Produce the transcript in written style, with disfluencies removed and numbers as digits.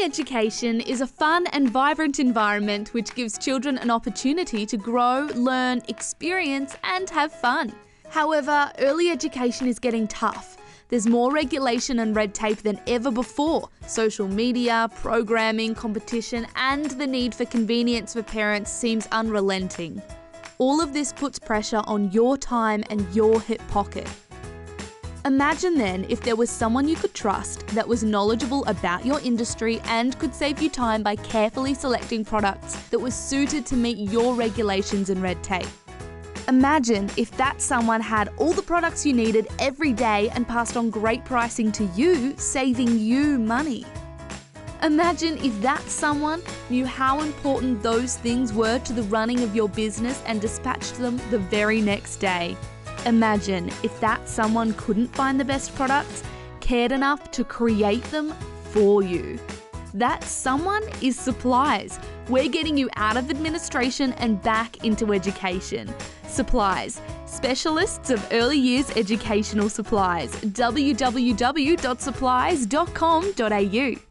education is a fun and vibrant environment which gives children an opportunity to grow, learn, experience and have fun. However, early education is getting tough. There's more regulation and red tape than ever before. Social media, programming, competition and the need for convenience for parents seems unrelenting. All of this puts pressure on your time and your hip pocket. Imagine then if there was someone you could trust that was knowledgeable about your industry and could save you time by carefully selecting products that were suited to meet your regulations and red tape. Imagine if that someone had all the products you needed every day and passed on great pricing to you, saving you money. Imagine if that someone knew how important those things were to the running of your business and dispatched them the very next day. Imagine if that someone couldn't find the best products, cared enough to create them for you. That someone is Suppleyes. We're getting you out of administration and back into education. Suppleyes, specialists of early years educational supplies. www.suppleyes.com.au